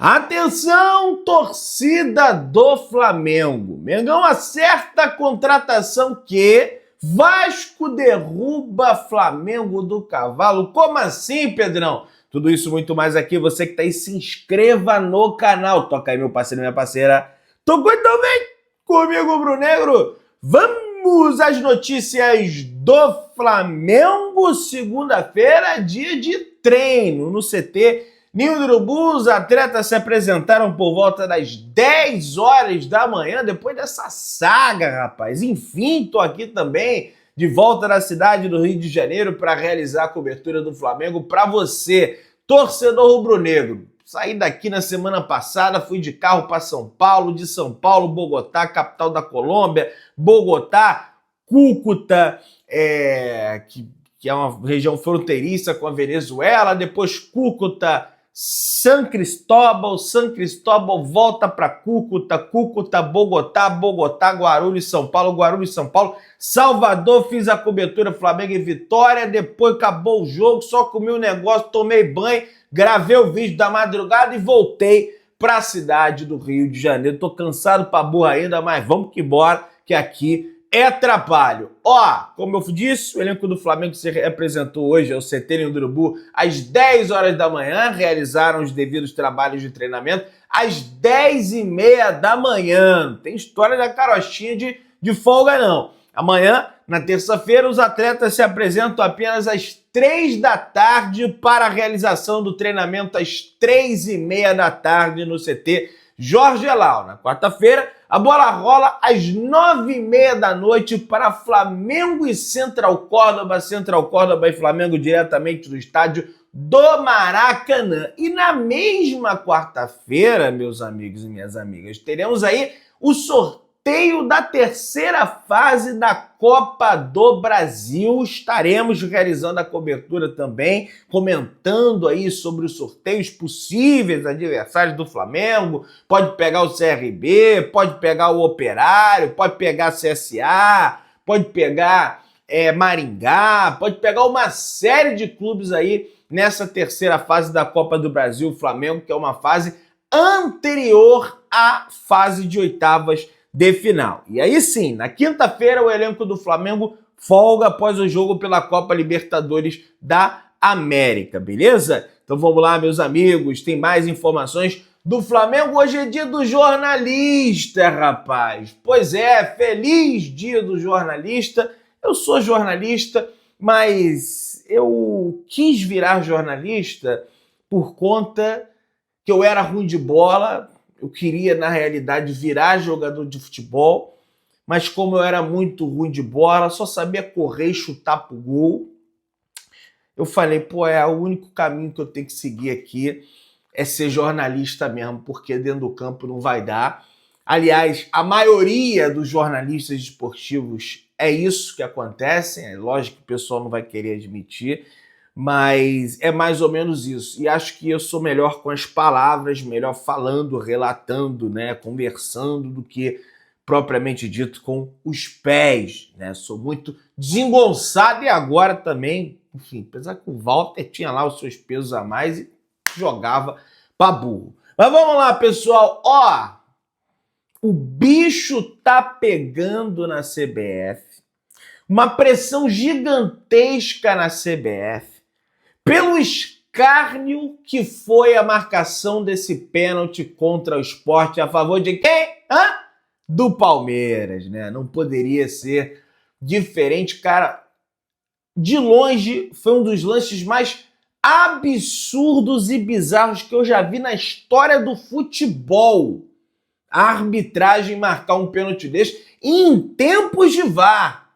Atenção, torcida do Flamengo. Mengão acerta a contratação que Vasco derruba Flamengo do cavalo. Como assim, Pedrão? Tudo isso e muito mais aqui. Você que tá aí, se inscreva no canal. Toca aí, meu parceiro e minha parceira. Tocou então, vem comigo, Brunegro. Vamos às notícias do Flamengo. Segunda-feira, dia de treino no CT Ninho do Urubu. Os atletas se apresentaram por volta das 10 horas da manhã, depois dessa saga, rapaz. Enfim, tô aqui também, de volta na cidade do Rio de Janeiro, para realizar a cobertura do Flamengo para você, torcedor rubro-negro. Saí daqui na semana passada, fui de carro para São Paulo, de São Paulo, Bogotá, capital da Colômbia, Bogotá, Cúcuta, que é uma região fronteiriça com a Venezuela, depois Cúcuta, San Cristóbal volta para Cúcuta, Bogotá, Guarulhos, São Paulo, Salvador, fiz a cobertura Flamengo e Vitória, depois acabou o jogo, só comi um negócio, tomei banho, gravei o vídeo da madrugada e voltei para a cidade do Rio de Janeiro. Tô cansado pra burra ainda, mas vamos que bora, que aqui é trabalho. Ó, como eu disse, o elenco do Flamengo se representou hoje ao CT Ninho do Urubu às 10 horas da manhã, realizaram os devidos trabalhos de treinamento às 10h30 da manhã. Não tem história da carochinha de folga, não. Amanhã, na terça-feira, os atletas se apresentam apenas às 3 da tarde para a realização do treinamento às 3h30 da tarde no CT Jorge Elal. Na quarta-feira, a bola rola às 9h30 da noite para Flamengo e Central Córdoba e Flamengo diretamente do estádio do Maracanã. E na mesma quarta-feira, meus amigos e minhas amigas, teremos aí o sorteio da terceira fase da Copa do Brasil. Estaremos realizando a cobertura também, comentando aí sobre os sorteios possíveis adversários do Flamengo. Pode pegar o CRB, pode pegar o Operário, pode pegar CSA, pode pegar Maringá, pode pegar uma série de clubes aí nessa terceira fase da Copa do Brasil. O Flamengo, que é uma fase anterior à fase de oitavas de final. E aí sim, na quinta-feira o elenco do Flamengo folga após o jogo pela Copa Libertadores da América, beleza? Então vamos lá, meus amigos, tem mais informações do Flamengo. Hoje é dia do jornalista, rapaz. Pois é, feliz dia do jornalista. Eu sou jornalista, mas eu quis virar jornalista por conta que eu era ruim de bola. Eu queria, na realidade, virar jogador de futebol, mas como eu era muito ruim de bola, só sabia correr e chutar pro gol, eu falei, pô, o único caminho que eu tenho que seguir aqui é ser jornalista mesmo, porque dentro do campo não vai dar. Aliás, a maioria dos jornalistas esportivos é isso que acontece, é lógico que o pessoal não vai querer admitir, mas é mais ou menos isso. E acho que eu sou melhor com as palavras, melhor falando, relatando, né, conversando, do que propriamente dito com os pés, né? Sou muito desengonçado e agora também, enfim, apesar que o Walter tinha lá os seus pesos a mais e jogava pra burro. Mas vamos lá, pessoal. Ó, o bicho tá pegando na CBF. Uma pressão gigantesca na CBF. Pelo escárnio que foi a marcação desse pênalti contra o Sport a favor de quem? Do Palmeiras, né? Não poderia ser diferente, cara. De longe, foi um dos lances mais absurdos e bizarros que eu já vi na história do futebol. A arbitragem marcar um pênalti desse em tempos de VAR.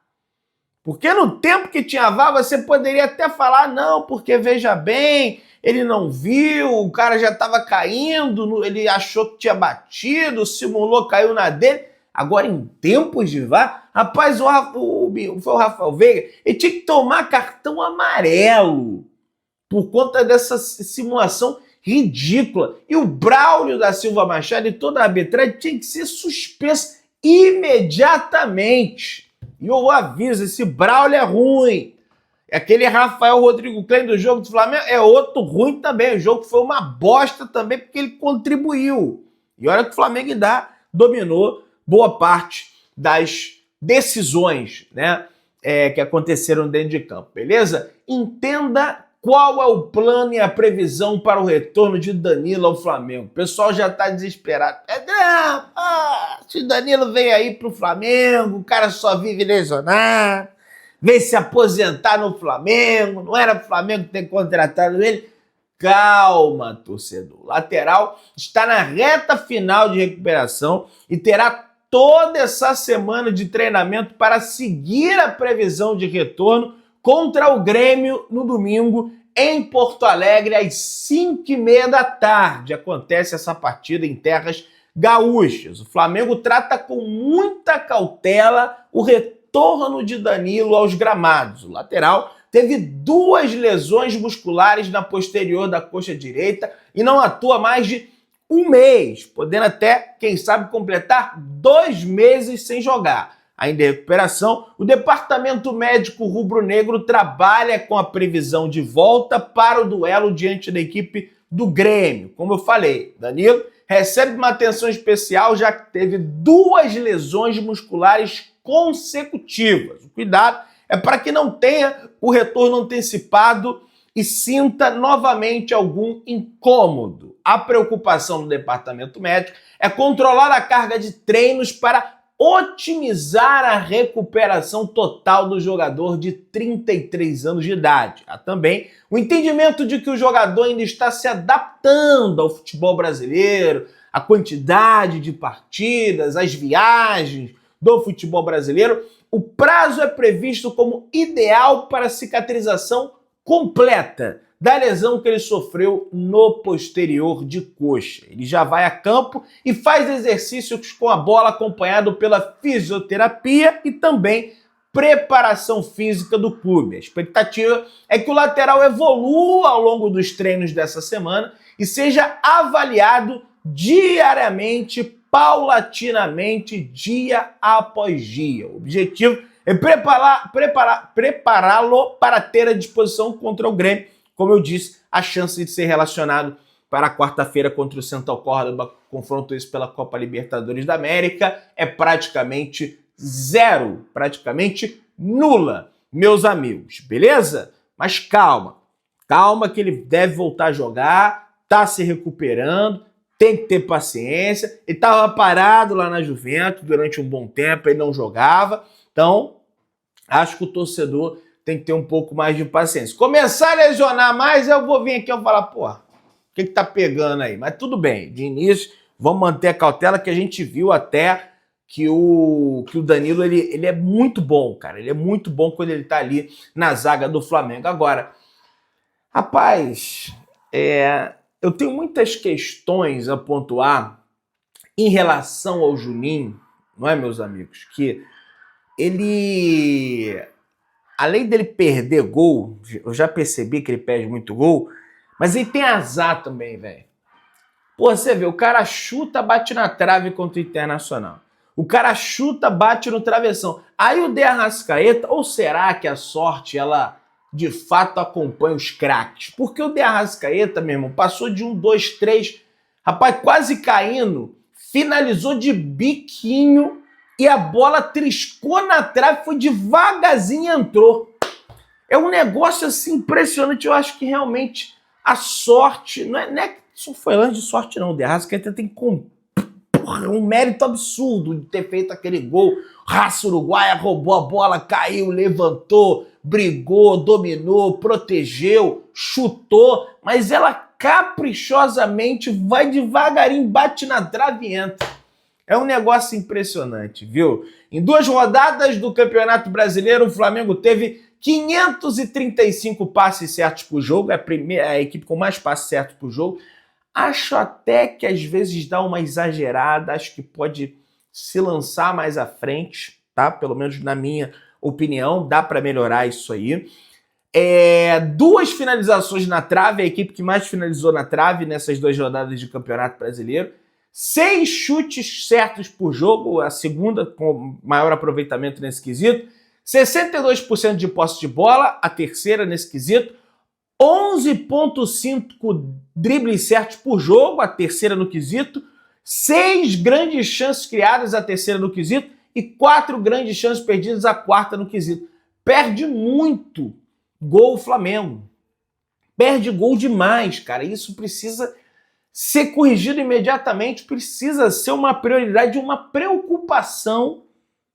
Porque no tempo que tinha VAR, você poderia até falar, não, porque veja bem, ele não viu, o cara já estava caindo, ele achou que tinha batido, simulou, caiu na dele. Agora, em tempos de VAR, rapaz, foi o Rafael Veiga, ele tinha que tomar cartão amarelo por conta dessa simulação ridícula. E o Braulio da Silva Machado e toda a arbitragem tinha que ser suspensa imediatamente. E eu aviso, esse Braulio é ruim. Aquele Rafael Rodrigo Klein do jogo do Flamengo é outro ruim também. O jogo foi uma bosta também porque ele contribuiu. E olha que o Flamengo ainda dominou boa parte das decisões, né, que aconteceram dentro de campo, beleza? Entenda qual é o plano e a previsão para o retorno de Danilo ao Flamengo. O pessoal já está desesperado. Se Danilo vem aí para o Flamengo, o cara só vive lesionado, vem se aposentar no Flamengo, não era o Flamengo ter contratado ele. Calma, torcedor. O lateral está na reta final de recuperação e terá toda essa semana de treinamento para seguir a previsão de retorno contra o Grêmio no domingo em Porto Alegre às 5h30 da tarde. Acontece essa partida em terras gaúchas. O Flamengo trata com muita cautela o retorno de Danilo aos gramados. O lateral teve 2 lesões musculares na posterior da coxa direita e não atua mais de 1 mês, podendo até, quem sabe, completar 2 meses sem jogar. Ainda em recuperação, o departamento médico rubro-negro trabalha com a previsão de volta para o duelo diante da equipe do Grêmio. Como eu falei, Danilo recebe uma atenção especial, já que teve 2 lesões musculares consecutivas. O cuidado é para que não tenha o retorno antecipado e sinta novamente algum incômodo. A preocupação do departamento médico é controlar a carga de treinos para otimizar a recuperação total do jogador de 33 anos de idade. Há também o entendimento de que o jogador ainda está se adaptando ao futebol brasileiro, à quantidade de partidas, às viagens do futebol brasileiro. O prazo é previsto como ideal para a cicatrização completa da lesão que ele sofreu no posterior de coxa. Ele já vai a campo e faz exercícios com a bola acompanhado pela fisioterapia e também preparação física do clube. A expectativa é que o lateral evolua ao longo dos treinos dessa semana e seja avaliado diariamente, paulatinamente, dia após dia. O objetivo é prepará-lo para ter à disposição contra o Grêmio. Como eu disse, a chance de ser relacionado para a quarta-feira contra o Central Córdoba, confronto esse pela Copa Libertadores da América, é praticamente zero, praticamente nula, meus amigos, beleza? Mas calma, calma que ele deve voltar a jogar, tá se recuperando, tem que ter paciência. Ele estava parado lá na Juventus durante um bom tempo, ele não jogava, então acho que o torcedor tem que ter um pouco mais de paciência. Começar a lesionar mais, eu vou vir aqui e falar, porra, o que tá pegando aí? Mas tudo bem, de início, vamos manter a cautela, que a gente viu até que o Danilo, ele é muito bom, cara. Ele é muito bom quando ele tá ali na zaga do Flamengo. Agora, rapaz, eu tenho muitas questões a pontuar em relação ao Juninho, não é, meus amigos? Que ele, além dele perder gol, eu já percebi que ele perde muito gol, mas ele tem azar também, velho. Pô, você vê, o cara chuta, bate na trave contra o Internacional. O cara chuta, bate no travessão. Aí o De Arrascaeta, ou será que a sorte, ela de fato acompanha os craques? Porque o De Arrascaeta, meu irmão, passou de 1, 2, 3, rapaz, quase caindo, finalizou de biquinho e a bola triscou na trave, foi devagarzinho e entrou. É um negócio assim impressionante. Eu acho que realmente a sorte, não é que só foi lance de sorte não, o De Arrascaeta tem um mérito absurdo de ter feito aquele gol. Raça uruguaia roubou a bola, caiu, levantou, brigou, dominou, protegeu, chutou, mas ela caprichosamente vai devagarinho, bate na trave e entra. É um negócio impressionante, viu? Em 2 rodadas do Campeonato Brasileiro, o Flamengo teve 535 passes certos por jogo, é a equipe com mais passes certos por jogo. Acho até que às vezes dá uma exagerada, acho que pode se lançar mais à frente, tá? Pelo menos na minha opinião, dá para melhorar isso aí. 2 finalizações na trave, a equipe que mais finalizou na trave nessas 2 rodadas de Campeonato Brasileiro. 6 chutes certos por jogo, a segunda com maior aproveitamento nesse quesito. 62% de posse de bola, a terceira nesse quesito, 11,5 dribles certos por jogo, a terceira no quesito, 6 grandes chances criadas, a terceira no quesito, e 4 grandes chances perdidas, a quarta no quesito. Perde muito gol o Flamengo. Perde gol demais, cara. Isso precisa ser corrigido imediatamente, precisa ser uma prioridade, uma preocupação,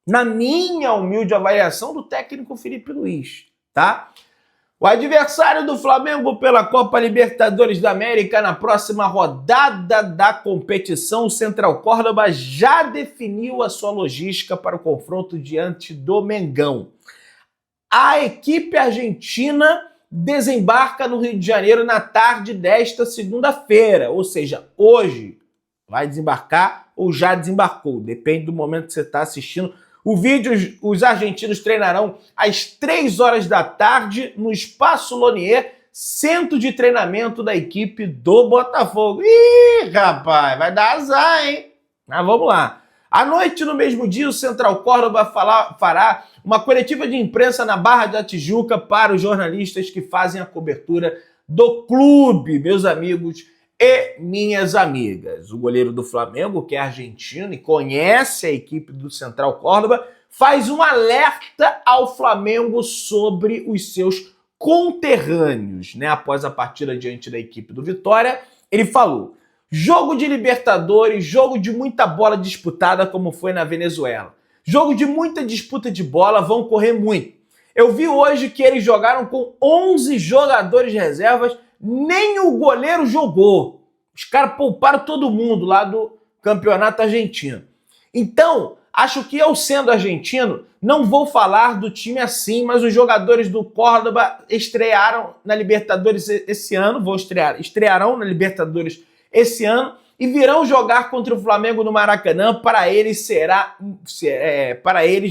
na minha humilde avaliação, do técnico Felipe Luiz, tá? O adversário do Flamengo pela Copa Libertadores da América na próxima rodada da competição, o Central Córdoba já definiu a sua logística para o confronto diante do Mengão. A equipe argentina desembarca no Rio de Janeiro na tarde desta segunda-feira, ou seja, hoje vai desembarcar ou já desembarcou, depende do momento que você está assistindo o vídeo. Os argentinos treinarão às 3 horas da tarde no Espaço Lonier, centro de treinamento da equipe do Botafogo. Ih, rapaz, vai dar azar, hein? Mas vamos lá. À noite, no mesmo dia, o Central Córdoba fará uma coletiva de imprensa na Barra da Tijuca para os jornalistas que fazem a cobertura do clube, meus amigos e minhas amigas. O goleiro do Flamengo, que é argentino e conhece a equipe do Central Córdoba, faz um alerta ao Flamengo sobre os seus conterrâneos, né? Após a partida diante da equipe do Vitória, ele falou: jogo de Libertadores, jogo de muita bola disputada, como foi na Venezuela. Jogo de muita disputa de bola, vão correr muito. Eu vi hoje que eles jogaram com 11 jogadores de reservas, nem o goleiro jogou. Os caras pouparam todo mundo lá do campeonato argentino. Então, acho que eu, sendo argentino, não vou falar do time assim, mas os jogadores do Córdoba estrearam na Libertadores esse ano, estrearão na Libertadores esse ano e virão jogar contra o Flamengo no Maracanã. Para eles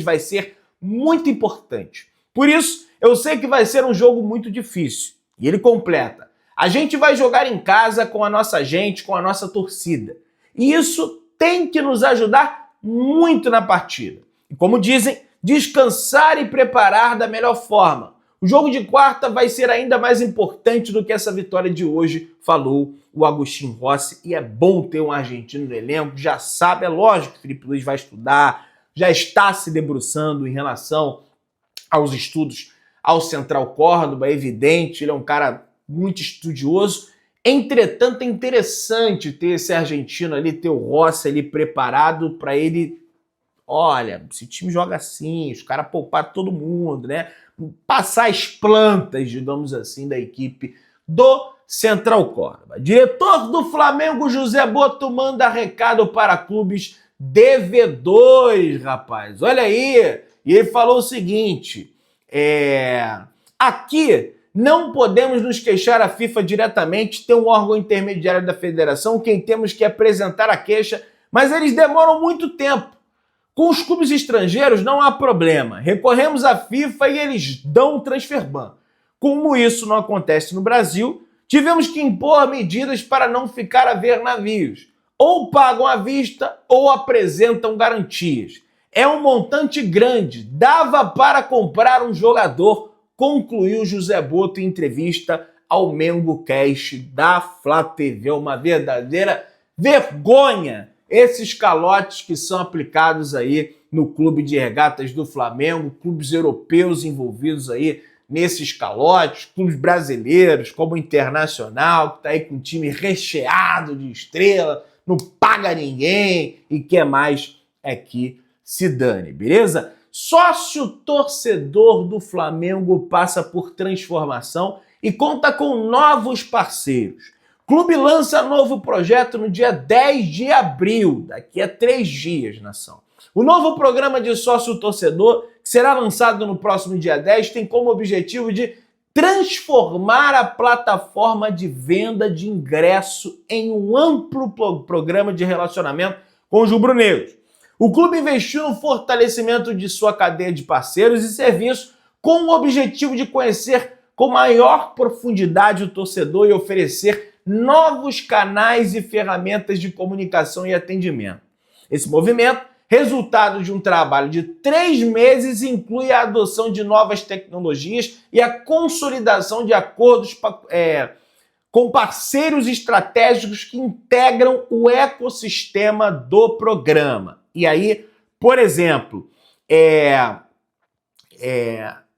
vai ser muito importante. Por isso, eu sei que vai ser um jogo muito difícil. E ele completa: a gente vai jogar em casa com a nossa gente, com a nossa torcida. E isso tem que nos ajudar muito na partida. E como dizem, descansar e preparar da melhor forma. O jogo de quarta vai ser ainda mais importante do que essa vitória de hoje, falou o Agustín Rossi. E é bom ter um argentino no elenco, já sabe, é lógico que o Felipe Luiz vai estudar, já está se debruçando em relação aos estudos ao Central Córdoba, é evidente, ele é um cara muito estudioso. Entretanto, é interessante ter esse argentino ali, ter o Rossi ali preparado para ele. Olha, esse time joga assim, os caras pouparam todo mundo, né? Passar as plantas, digamos assim, da equipe do Central Córdoba. Diretor do Flamengo, José Boto, manda recado para clubes devedores, rapaz. Olha aí. E ele falou o seguinte: aqui não podemos nos queixar à FIFA diretamente, tem um órgão intermediário da federação, quem temos que apresentar a queixa, mas eles demoram muito tempo. Com os clubes estrangeiros não há problema, recorremos à FIFA e eles dão um transfer ban. Como isso não acontece no Brasil, tivemos que impor medidas para não ficar a ver navios. Ou pagam à vista ou apresentam garantias. É um montante grande, dava para comprar um jogador, concluiu José Boto em entrevista ao MengoCast da Flá TV. Uma verdadeira vergonha esses calotes que são aplicados aí no clube de regatas do Flamengo, clubes europeus envolvidos aí nesses calotes, clubes brasileiros como o Internacional, que está aí com um time recheado de estrela, não paga ninguém e quer mais é que se dane, beleza? Sócio torcedor do Flamengo passa por transformação e conta com novos parceiros. Clube lança novo projeto no dia 10 de abril, daqui a 3 dias, nação. O novo programa de sócio torcedor, que será lançado no próximo dia 10, tem como objetivo de transformar a plataforma de venda de ingresso em um amplo programa de relacionamento com os rubro-negros. O clube investiu no fortalecimento de sua cadeia de parceiros e serviços com o objetivo de conhecer com maior profundidade o torcedor e oferecer novos canais e ferramentas de comunicação e atendimento. Esse movimento Resultado de um trabalho de 3 meses inclui a adoção de novas tecnologias e a consolidação de acordos com parceiros estratégicos que integram o ecossistema do programa. E aí, por exemplo,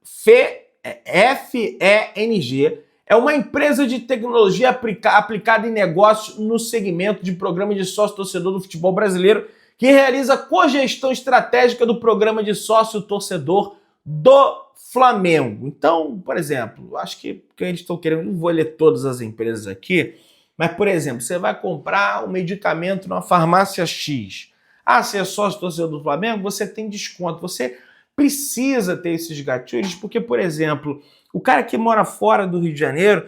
FENG é uma empresa de tecnologia aplicada em negócios no segmento de programa de sócio-torcedor do futebol brasileiro, que realiza cogestão estratégica do programa de sócio-torcedor do Flamengo. Então, por exemplo, acho que eles estão querendo, não vou ler todas as empresas aqui, mas, por exemplo, você vai comprar um medicamento numa farmácia X. Ah, você é sócio-torcedor do Flamengo, você tem desconto. Você precisa ter esses gatilhos, porque, por exemplo, o cara que mora fora do Rio de Janeiro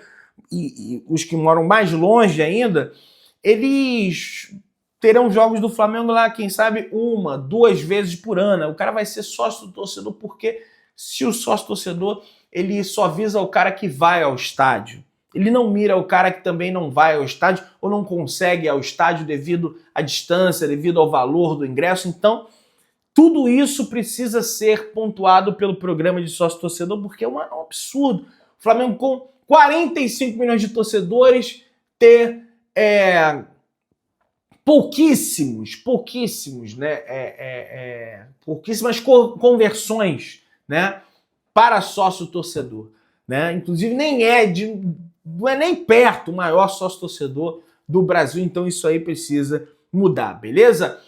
e os que moram mais longe ainda, eles terão jogos do Flamengo lá, quem sabe, 1, 2 vezes por ano. O cara vai ser sócio-torcedor porque se o sócio-torcedor ele só visa o cara que vai ao estádio. Ele não mira o cara que também não vai ao estádio ou não consegue ir ao estádio devido à distância, devido ao valor do ingresso. Então, tudo isso precisa ser pontuado pelo programa de sócio-torcedor, porque é um absurdo. O Flamengo, com 45 milhões de torcedores, ter pouquíssimas conversões, né, para sócio-torcedor. Né? Inclusive, não é nem perto o maior sócio-torcedor do Brasil, então isso aí precisa mudar, beleza?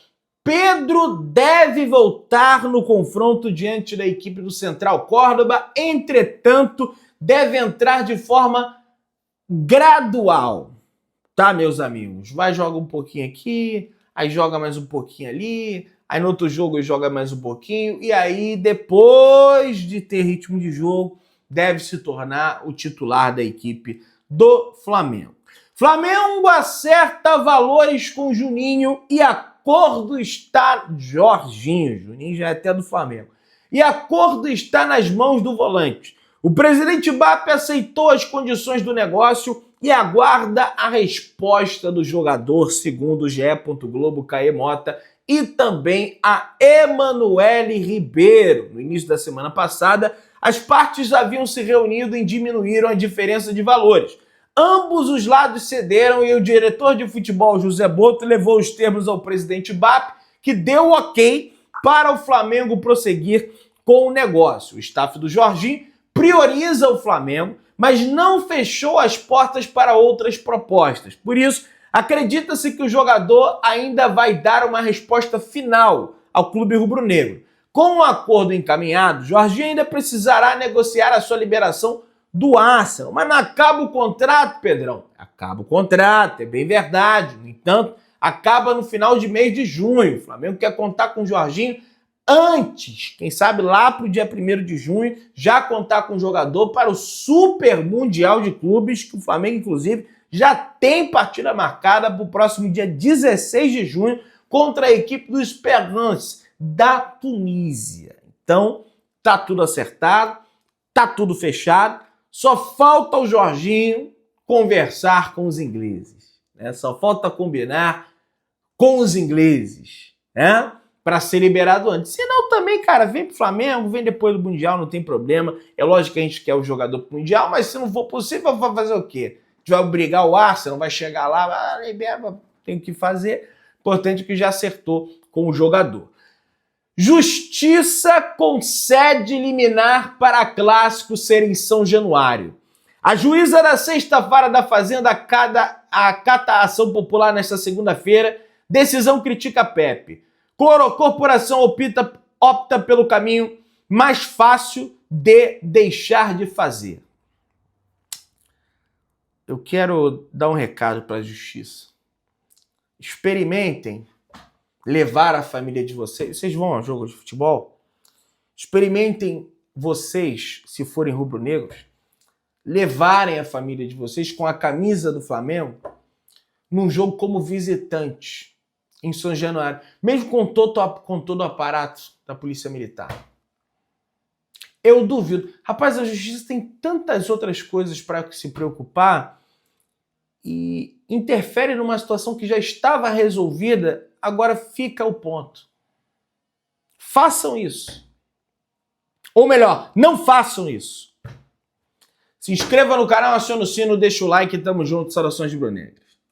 Pedro deve voltar no confronto diante da equipe do Central Córdoba, entretanto, deve entrar de forma gradual, tá, meus amigos? Vai jogar um pouquinho aqui, aí joga mais um pouquinho ali, aí no outro jogo joga mais um pouquinho, e aí depois de ter ritmo de jogo, deve se tornar o titular da equipe do Flamengo. Flamengo acerta valores com Juninho e acordo está... Juninho já é até do Flamengo. E acordo está nas mãos do volante. O presidente BAP aceitou as condições do negócio e aguarda a resposta do jogador, segundo o GE. Globo, Caê Mota e também a Emanuele Ribeiro. No início da semana passada, as partes haviam se reunido e diminuíram a diferença de valores. Ambos os lados cederam e o diretor de futebol, José Boto, levou os termos ao presidente BAP, que deu ok para o Flamengo prosseguir com o negócio. O staff do Jorginho prioriza o Flamengo, mas não fechou as portas para outras propostas. Por isso, acredita-se que o jogador ainda vai dar uma resposta final ao clube rubro-negro. Com o acordo encaminhado, Jorginho ainda precisará negociar a sua liberação do Arsenal. Mas não acaba o contrato, Pedrão? Acaba o contrato, é bem verdade. No entanto, acaba no final de mês de junho. O Flamengo quer contar com o Jorginho antes, quem sabe lá para o dia 1º de junho, já contar com o jogador para o Super Mundial de Clubes, que o Flamengo, inclusive, já tem partida marcada para o próximo dia 16 de junho contra a equipe do Esperance da Tunísia. Então, tá tudo acertado, tá tudo fechado, só falta o Jorginho conversar com os ingleses, né? Só falta combinar com os ingleses, né? Para ser liberado antes. Se não, também, cara, vem pro Flamengo, vem depois do Mundial, não tem problema. É lógico que a gente quer o jogador pro Mundial, mas se não for possível, vai fazer o quê? A gente vai obrigar o Arsenal, vai chegar lá, libera, tem o que fazer. Importante que já acertou com o jogador. Justiça concede liminar para clássico ser em São Januário. A juíza da sexta-feira da Fazenda acata a ação popular nesta segunda-feira. Decisão critica Pepe. Corporação opta pelo caminho mais fácil de deixar de fazer. Eu quero dar um recado para a justiça. Experimentem levar a família de vocês. Vocês vão a jogo de futebol? Experimentem vocês, se forem rubro-negros, levarem a família de vocês com a camisa do Flamengo num jogo como visitante em São Januário, mesmo com todo o aparato da Polícia Militar. Eu duvido. Rapaz, a justiça tem tantas outras coisas para se preocupar e interfere numa situação que já estava resolvida, agora fica o ponto. façam isso. Ou melhor, não façam isso. Se inscreva no canal, acione o sino, deixa o like e tamo junto. Saudações de Brunegro.